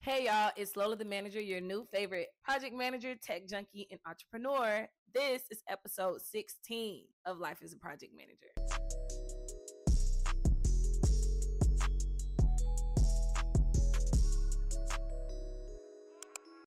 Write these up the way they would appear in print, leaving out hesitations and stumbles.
Hey y'all, it's Lola the Manager, your new favorite project manager, tech junkie, and entrepreneur. This is episode 16 of Life as a Project Manager.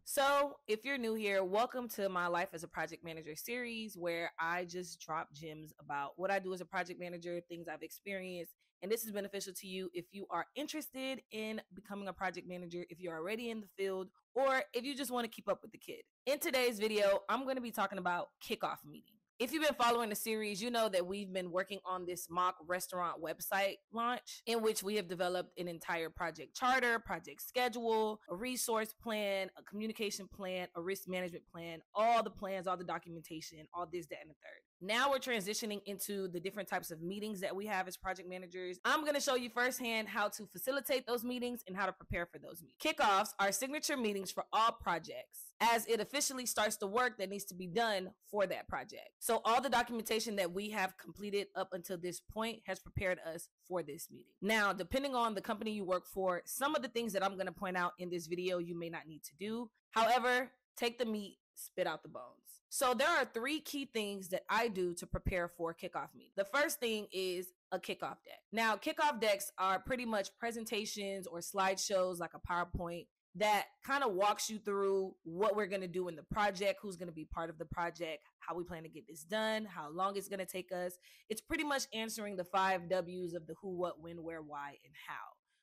So, if you're new here, welcome to my Life as a Project Manager series where I just drop gems about what I do as a project manager, things I've experienced, and this is beneficial to you if you are interested in becoming a project manager, if you're already in the field, or if you just want to keep up with the kid. In today's video, I'm going to be talking about kickoff meetings. If you've been following the series, you know that we've been working on this mock restaurant website launch in which we have developed an entire project charter, project schedule, a resource plan, a communication plan, a risk management plan, all the plans, all the documentation, all this, that, and the third. Now we're transitioning into the different types of meetings that we have as project managers. I'm going to show you firsthand how to facilitate those meetings and how to prepare for those meetings. Kickoffs are signature meetings for all projects as it officially starts the work that needs to be done for that project. So all the documentation that we have completed up until this point has prepared us for this meeting. Now, depending on the company you work for, some of the things that I'm going to point out in this video you may not need to do. However, take the meat, spit out the bones. So there are three key things that I do to prepare for a kickoff meeting. The first thing is a kickoff deck. Now, kickoff decks are pretty much presentations or slideshows like a PowerPoint that kind of walks you through what we're going to do in the project, who's going to be part of the project, how we plan to get this done, how long it's going to take us. It's pretty much answering the 5 W's of the who, what, when, where, why, and how.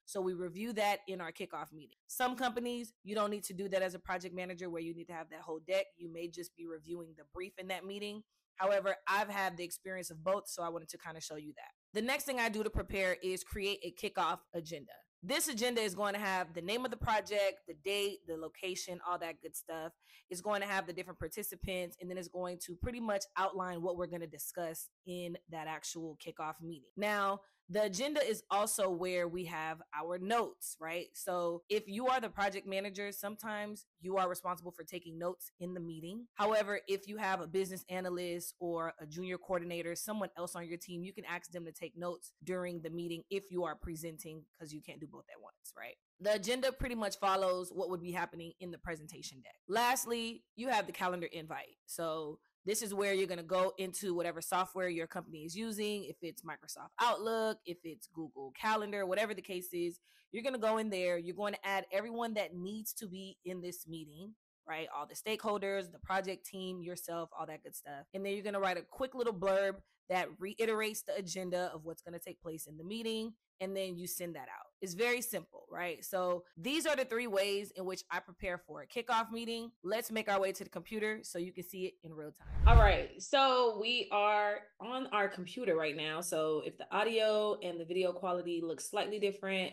So we review that in our kickoff meeting. Some companies, you don't need to do that as a project manager where you need to have that whole deck. You may just be reviewing the brief in that meeting. However, I've had the experience of both, so I wanted to kind of show you that. The next thing I do to prepare is create a kickoff agenda. This agenda is going to have the name of the project, the date, the location, all that good stuff. It's going to have the different participants, and then it's going to pretty much outline what we're going to discuss in that actual kickoff meeting. Now, the agenda is also where we have our notes, right? So if you are the project manager, sometimes you are responsible for taking notes in the meeting. However, if you have a business analyst or a junior coordinator, someone else on your team, you can ask them to take notes during the meeting if you are presenting, because you can't do both at once, right? The agenda pretty much follows what would be happening in the presentation deck. Lastly, you have the calendar invite. So this is where you're going to go into whatever software your company is using. If it's Microsoft Outlook, if it's Google Calendar, whatever the case is, you're going to go in there. You're going to add everyone that needs to be in this meeting, right? All the stakeholders, the project team, yourself, all that good stuff. And then you're going to write a quick little blurb that reiterates the agenda of what's going to take place in the meeting. And then you send that out. It's very simple, right? So these are the 3 ways in which I prepare for a kickoff meeting. Let's make our way to the computer so you can see it in real time. All right, so we are on our computer right now. So if the audio and the video quality looks slightly different,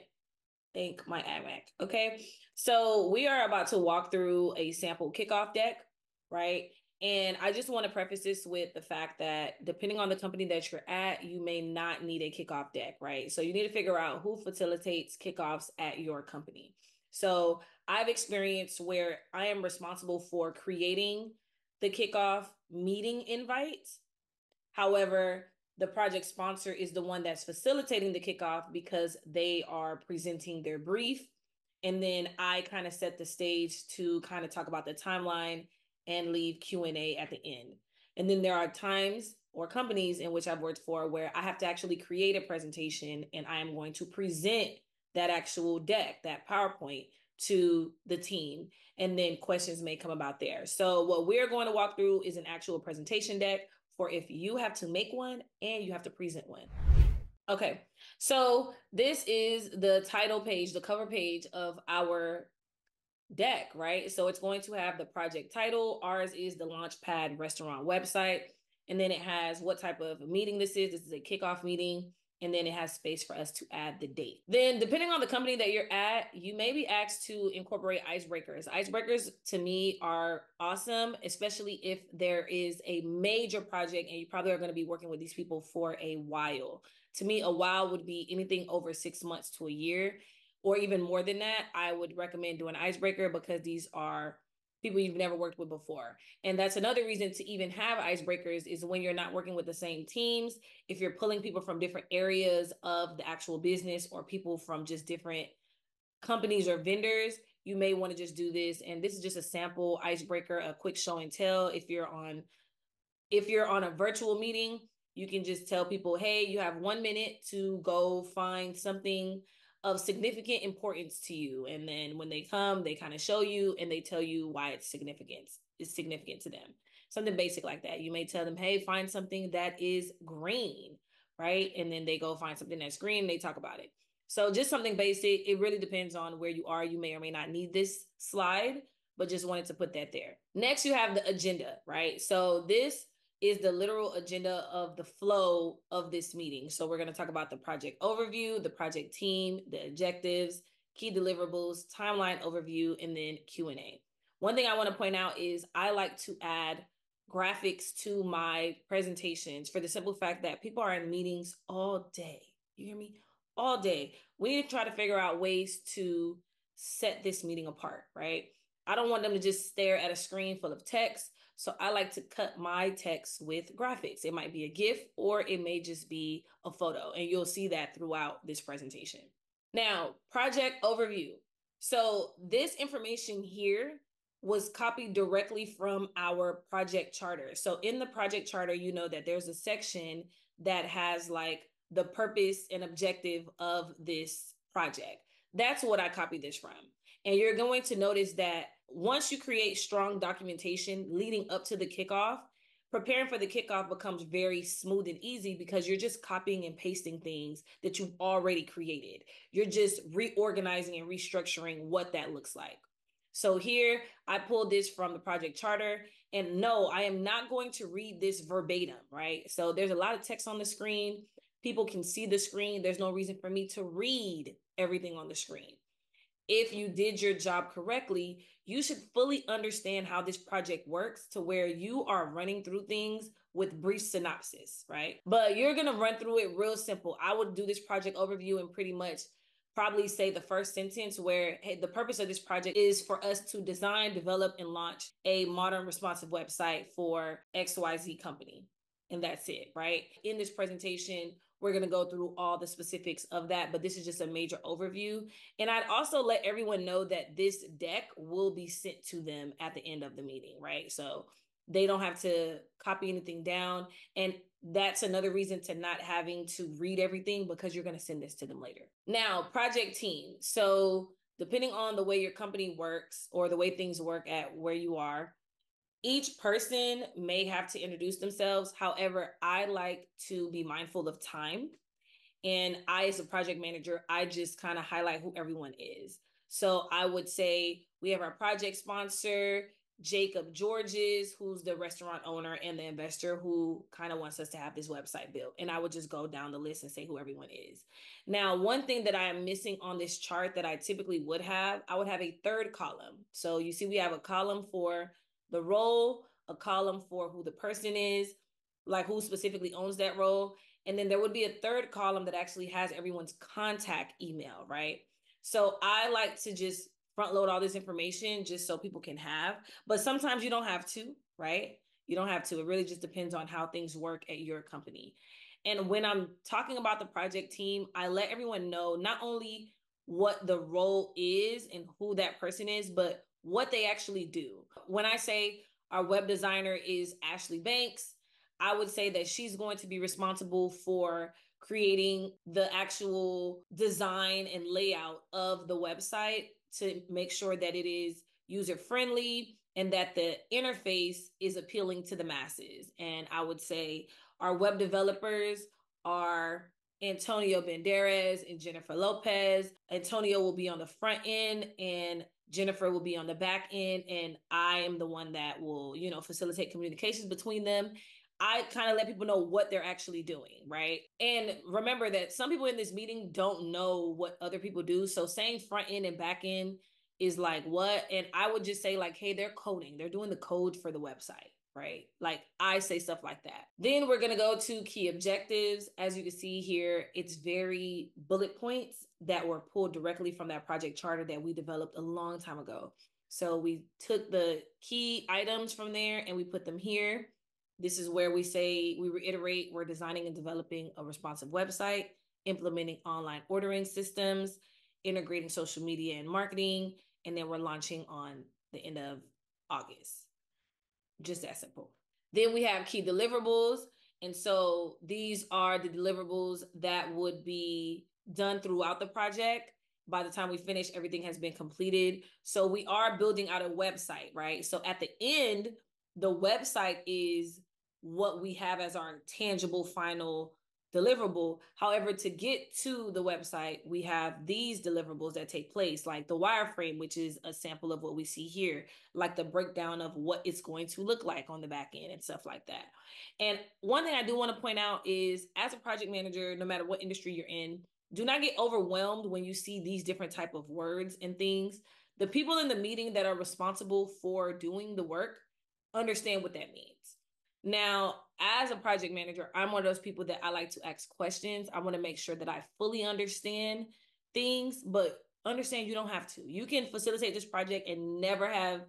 thank my iMac, okay? So we are about to walk through a sample kickoff deck, right? And I just want to preface this with the fact that depending on the company that you're at, you may not need a kickoff deck, right? So you need to figure out who facilitates kickoffs at your company. So I've experienced where I am responsible for creating the kickoff meeting invites. However, the project sponsor is the one that's facilitating the kickoff because they are presenting their brief. And then I kind of set the stage to kind of talk about the timeline and leave Q&A at the end. And then there are times or companies in which I've worked for where I have to actually create a presentation and I am going to present that actual deck, that PowerPoint, to the team. And then questions may come about there. So what we're going to walk through is an actual presentation deck for if you have to make one and you have to present one. Okay, so this is the title page, the cover page of our deck, right? So it's going to have the project title. Ours is the Launchpad Restaurant website. And then it has what type of meeting this is. This is a kickoff meeting. And then it has space for us to add the date. Then depending on the company that you're at, you may be asked to incorporate icebreakers. Icebreakers to me are awesome, especially if there is a major project and you probably are going to be working with these people for a while. To me, a while would be anything over 6 months to a year. Or even more than that, I would recommend doing icebreaker because these are people you've never worked with before. And that's another reason to even have icebreakers is when you're not working with the same teams, if you're pulling people from different areas of the actual business or people from just different companies or vendors, you may want to just do this. And this is just a sample icebreaker, a quick show and tell. If you're on a virtual meeting, you can just tell people, hey, you have 1 minute to go find something of significant importance to you. And then when they come, they kind of show you and they tell you why it's significant to them. Something basic like that. You may tell them, hey, find something that is green, right? And then they go find something that's green, they talk about it. So just something basic. It really depends on where you are. You may or may not need this slide, but just wanted to put that there. Next, you have the agenda, right? So this is the literal agenda of the flow of this meeting. So we're going to talk about the project overview, the project team, the objectives, key deliverables, timeline overview, and then Q&A. One thing I want to point out is I like to add graphics to my presentations for the simple fact that people are in meetings all day. You hear me? All day. We need to try to figure out ways to set this meeting apart, right? I don't want them to just stare at a screen full of text. So I like to cut my text with graphics. It might be a GIF or it may just be a photo, and you'll see that throughout this presentation. Now, project overview. So this information here was copied directly from our project charter. So in the project charter, you know that there's a section that has like the purpose and objective of this project. That's what I copied this from. And you're going to notice that once you create strong documentation leading up to the kickoff, preparing for the kickoff becomes very smooth and easy because you're just copying and pasting things that you've already created. You're just reorganizing and restructuring what that looks like. So here I pulled this from the project charter, and no, I am not going to read this verbatim, right? So there's a lot of text on the screen. People can see the screen. There's no reason for me to read everything on the screen. If you did your job correctly, you should fully understand how this project works to where you are running through things with brief synopsis, right? But you're going to run through it real simple. I would do this project overview and pretty much probably say the first sentence where, hey, the purpose of this project is for us to design, develop, and launch a modern responsive website for XYZ company. And that's it, right? In this presentation, we're going to go through all the specifics of that, but this is just a major overview. And I'd also let everyone know that this deck will be sent to them at the end of the meeting, right? So they don't have to copy anything down. And that's another reason to not having to read everything, because you're going to send this to them later. Now, project team. So depending on the way your company works or the way things work at where you are, each person may have to introduce themselves. However, I like to be mindful of time. And I, as a project manager, I just kind of highlight who everyone is. So I would say we have our project sponsor, Jacob Georges, who's the restaurant owner and the investor who kind of wants us to have this website built. And I would just go down the list and say who everyone is. Now, one thing that I am missing on this chart that I typically would have, I would have a third column. So you see we have a column for the role, a column for who the person is, like who specifically owns that role. And then there would be a third column that actually has everyone's contact email, right? So I like to just front load all this information just so people can have, but sometimes you don't have to, right? You don't have to. It really just depends on how things work at your company. And when I'm talking about the project team, I let everyone know not only what the role is and who that person is, but what they actually do. When I say our web designer is Ashley Banks, I would say that she's going to be responsible for creating the actual design and layout of the website to make sure that it is user-friendly and that the interface is appealing to the masses. And I would say our web developers are Antonio Banderas and Jennifer Lopez. Antonio will be on the front end and Jennifer will be on the back end. And I am the one that will, facilitate communications between them. I kind of let people know what they're actually doing, right? And remember that some people in this meeting don't know what other people do. So saying front end and back end is like what? And I would just say like, hey, they're coding. They're doing the code for the website, right? Like I say stuff like that. Then we're going to go to key objectives. As you can see here, it's very bullet points that were pulled directly from that project charter that we developed a long time ago. So we took the key items from there and we put them here. This is where we say, we reiterate, we're designing and developing a responsive website, implementing online ordering systems, integrating social media and marketing, and then we're launching on the end of August. Just that simple. Then we have key deliverables. And so these are the deliverables that would be done throughout the project. By the time we finish, everything has been completed. So we are building out a website, right? So at the end, the website is what we have as our tangible final deliverable. However, to get to the website, we have these deliverables that take place, like the wireframe, which is a sample of what we see here, like the breakdown of what it's going to look like on the back end and stuff like that. And one thing I do want to point out is, as a project manager, no matter what industry you're in, do not get overwhelmed when you see these different type of words and things. The people in the meeting that are responsible for doing the work understand what that means. Now, as a project manager, I'm one of those people that I like to ask questions. I want to make sure that I fully understand things, but understand you don't have to. You can facilitate this project and never have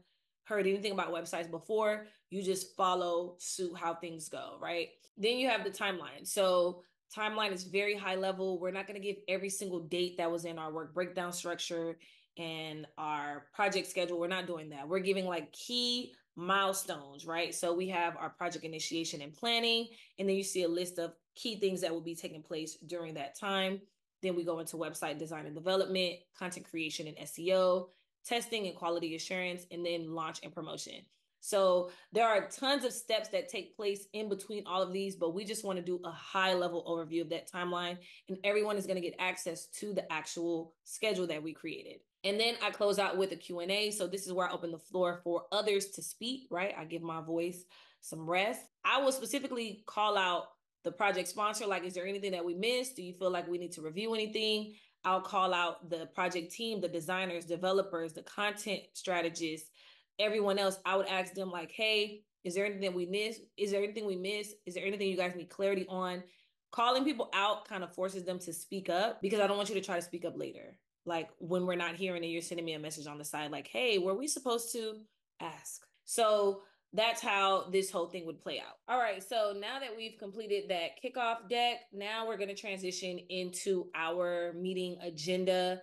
heard anything about websites before. You just follow suit how things go, right? Then you have the timeline. So timeline is very high level. We're not going to give every single date that was in our work breakdown structure and our project schedule. We're not doing that. We're giving like key milestones, right? So we have our project initiation and planning, and then you see a list of key things that will be taking place during that time. Then we go into website design and development, content creation and SEO, testing and quality assurance, and then launch and promotion. So there are tons of steps that take place in between all of these, but we just want to do a high level overview of that timeline, and everyone is going to get access to the actual schedule that we created. And then I close out with a Q&A. So this is where I open the floor for others to speak, right? I give my voice some rest. I will specifically call out the project sponsor, like, is there anything that we missed? Do you feel like we need to review anything? I'll call out the project team, the designers, developers, the content strategists, everyone else. I would ask them like, hey, is there anything that we missed? Is there anything we missed? Is there anything you guys need clarity on? Calling people out kind of forces them to speak up, because I don't want you to try to speak up later. Like when we're not here and then you're sending me a message on the side like, hey, were we supposed to ask? So that's how this whole thing would play out. All right, so now that we've completed that kickoff deck, now we're going to transition into our meeting agenda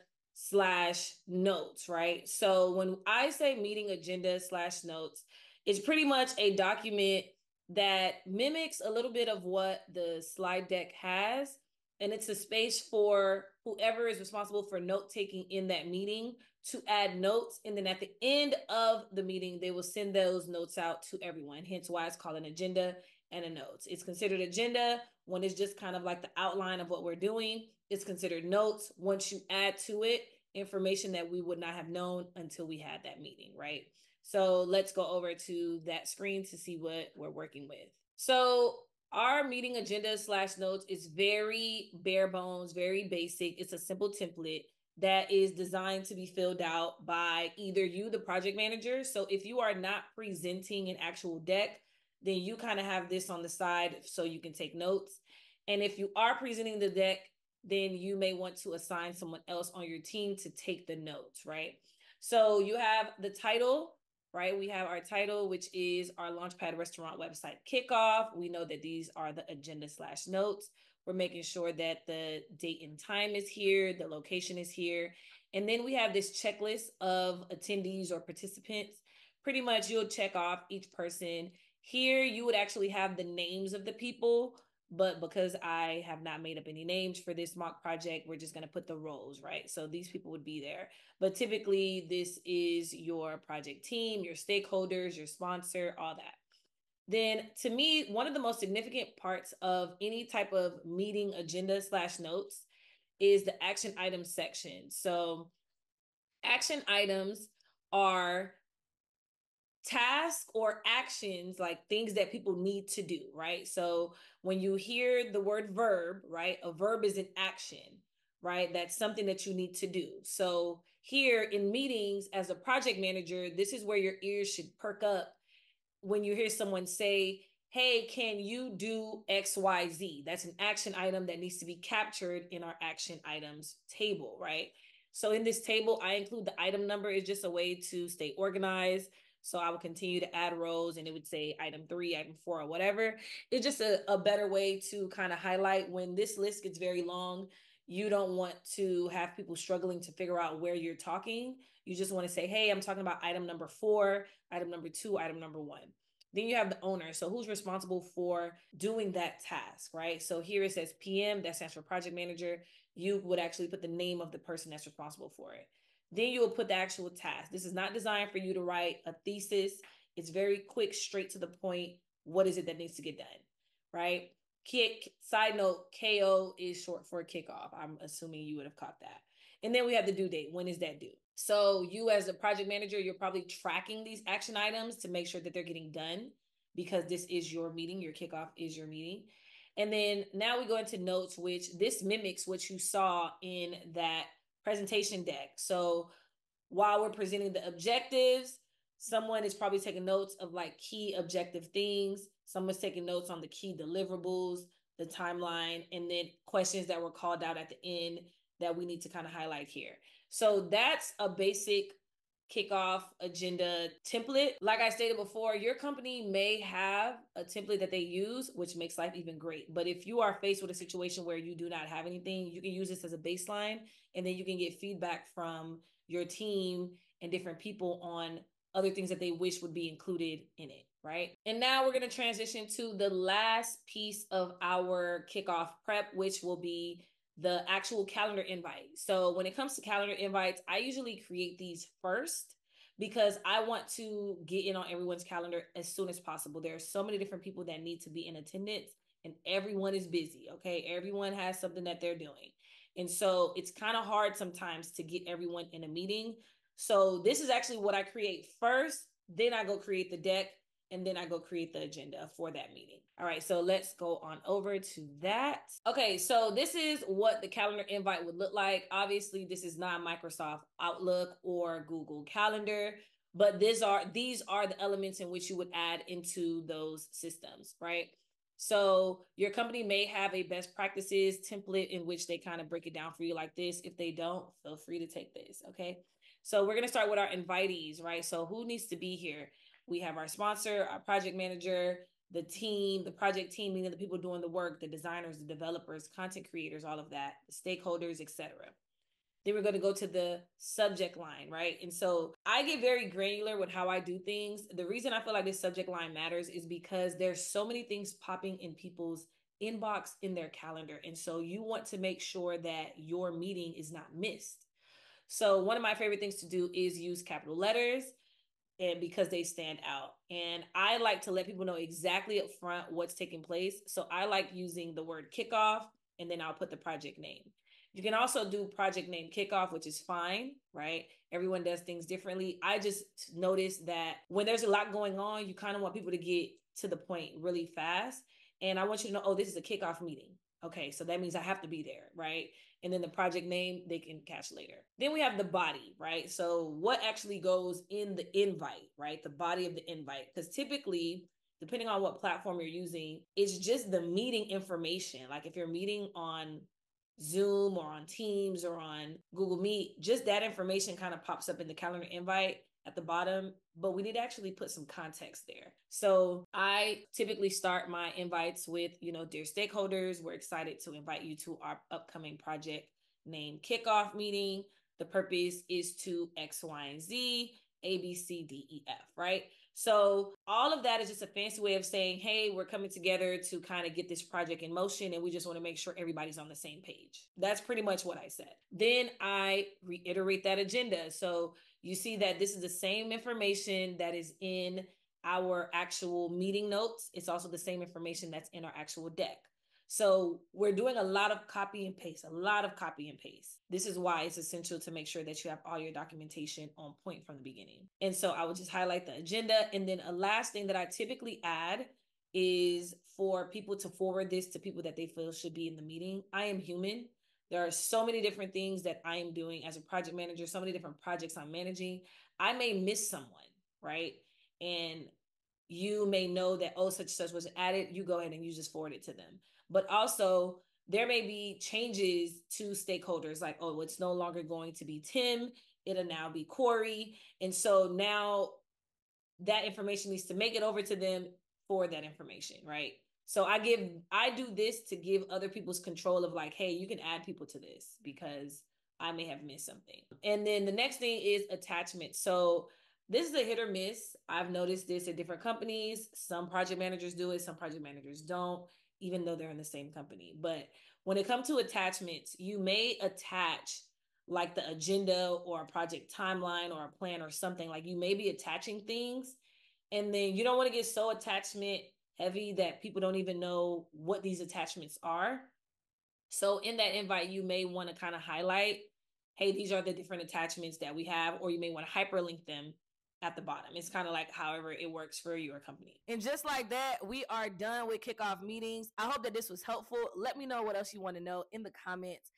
/ notes, right? So when I say meeting agenda / notes, it's pretty much a document that mimics a little bit of what the slide deck has. And it's a space for whoever is responsible for note taking in that meeting to add notes. And then at the end of the meeting, they will send those notes out to everyone. Hence why it's called an agenda and a notes. It's considered agenda when it's just kind of like the outline of what we're doing. It's considered notes once you add to it information that we would not have known until we had that meeting, right? So let's go over to that screen to see what we're working with. So our meeting agenda / notes is very bare bones, very basic. It's a simple template that is designed to be filled out by either you, the project manager. So if you are not presenting an actual deck, then you kind of have this on the side so you can take notes. And if you are presenting the deck, then you may want to assign someone else on your team to take the notes, right? So you have the title, right? We have our title, which is our Launchpad Restaurant website kickoff. We know that these are the agenda / notes. We're making sure that the date and time is here, the location is here. And then we have this checklist of attendees or participants. Pretty much you'll check off each person. Here you would actually have the names of the people, but because I have not made up any names for this mock project, we're just going to put the roles, right? So these people would be there. But typically this is your project team, your stakeholders, your sponsor, all that. Then to me, one of the most significant parts of any type of meeting agenda / notes is the action items section. So action items are tasks or actions, like things that people need to do, right? So when you hear the word verb, right, a verb is an action, right? That's something that you need to do. So here in meetings as a project manager, this is where your ears should perk up when you hear someone say, hey, can you do XYZ? That's an action item that needs to be captured in our action items table, right? So in this table, I include the item number. It's just a way to stay organized. So I would continue to add rows and it would say item 3, item 4, or whatever. It's just a better way to kind of highlight when this list gets very long. You don't want to have people struggling to figure out where you're talking. You just want to say, hey, I'm talking about item number 4, item number 2, item number 1. Then you have the owner. So who's responsible for doing that task, right? So here it says PM, that stands for project manager. You would actually put the name of the person that's responsible for it. Then you will put the actual task. This is not designed for you to write a thesis. It's very quick, straight to the point. What is it that needs to get done, right? Side note, KO is short for kickoff. I'm assuming you would have caught that. And then we have the due date. When is that due? So you as a project manager, you're probably tracking these action items to make sure that they're getting done, because this is your meeting. Your kickoff is your meeting. And then now we go into notes, which this mimics what you saw in that presentation deck. So while we're presenting the objectives, someone is probably taking notes of like key objective things. Someone's taking notes on the key deliverables, the timeline, and then questions that were called out at the end that we need to kind of highlight here. So that's a basic kickoff agenda template. Like I stated before, your company may have a template that they use, which makes life even great. But if you are faced with a situation where you do not have anything, you can use this as a baseline, and then you can get feedback from your team and different people on other things that they wish would be included in it, right? And now we're going to transition to the last piece of our kickoff prep, which will be the actual calendar invite. So when it comes to calendar invites, I usually create these first because I want to get in on everyone's calendar as soon as possible. There are so many different people that need to be in attendance, and everyone is busy, okay? Everyone has something that they're doing. And so it's kind of hard sometimes to get everyone in a meeting. So this is actually what I create first, then I go create the deck, and then I go create the agenda for that meeting. All right, so let's go on over to that. Okay, so this is what the calendar invite would look like. Obviously, this is not Microsoft Outlook or Google Calendar, but these are the elements in which you would add into those systems, right? So your company may have a best practices template in which they kind of break it down for you like this. If they don't, feel free to take this, okay? So we're gonna start with our invitees, right? So who needs to be here? We have our sponsor, our project manager, the team, the project team, meaning the people doing the work, the designers, the developers, content creators, all of that, the stakeholders, etc. Then we're going to go to the subject line, right? And so I get very granular with how I do things. The reason I feel like this subject line matters is because there's so many things popping in people's inbox in their calendar. And so you want to make sure that your meeting is not missed. So one of my favorite things to do is use capital letters, and because they stand out. And I like to let people know exactly up front what's taking place. So I like using the word kickoff, and then I'll put the project name. You can also do project name kickoff, which is fine, right? Everyone does things differently. I just noticed that when there's a lot going on, you kind of want people to get to the point really fast. And I want you to know, oh, this is a kickoff meeting. Okay, so that means I have to be there, right? And then the project name they can catch later. Then we have the body, right? So what actually goes in the invite, right? The body of the invite. Because typically, depending on what platform you're using, it's just the meeting information. Like if you're meeting on Zoom or on Teams or on Google Meet, just that information kind of pops up in the calendar invite at the bottom, but we need to actually put some context there. So I typically start my invites with, dear stakeholders, we're excited to invite you to our upcoming project named Kickoff meeting. The purpose is to X, Y, and Z, A, B, C, D, E, F, right? So all of that is just a fancy way of saying, hey, we're coming together to kind of get this project in motion, and we just want to make sure everybody's on the same page. That's pretty much what I said. Then I reiterate that agenda. So you see that this is the same information that is in our actual meeting notes. It's also the same information that's in our actual deck. So we're doing a lot of copy and paste. This is why it's essential to make sure that you have all your documentation on point from the beginning. And so I would just highlight the agenda. And then a last thing that I typically add is for people to forward this to people that they feel should be in the meeting. I am human. There are so many different things that I am doing as a project manager, so many different projects I'm managing. I may miss someone, right? And you may know that, oh, such and such was added. You go ahead and you just forward it to them. But also there may be changes to stakeholders, like, oh, it's no longer going to be Tim. It'll now be Corey. And so now that information needs to make it over to them for that information, right? So I do this to give other people's control of like, hey, you can add people to this because I may have missed something. And then the next thing is attachments. So this is a hit or miss. I've noticed this at different companies. Some project managers do it, some project managers don't, even though they're in the same company. But when it comes to attachments, you may attach like the agenda or a project timeline or a plan or something. Like you may be attaching things, and then you don't want to get so attachment heavy that people don't even know what these attachments are. So in that invite, you may want to kind of highlight, hey, these are the different attachments that we have, or you may want to hyperlink them at the bottom. It's kind of like however it works for your company. And just like that, we are done with kickoff meetings. I hope that this was helpful. Let me know what else you want to know in the comments.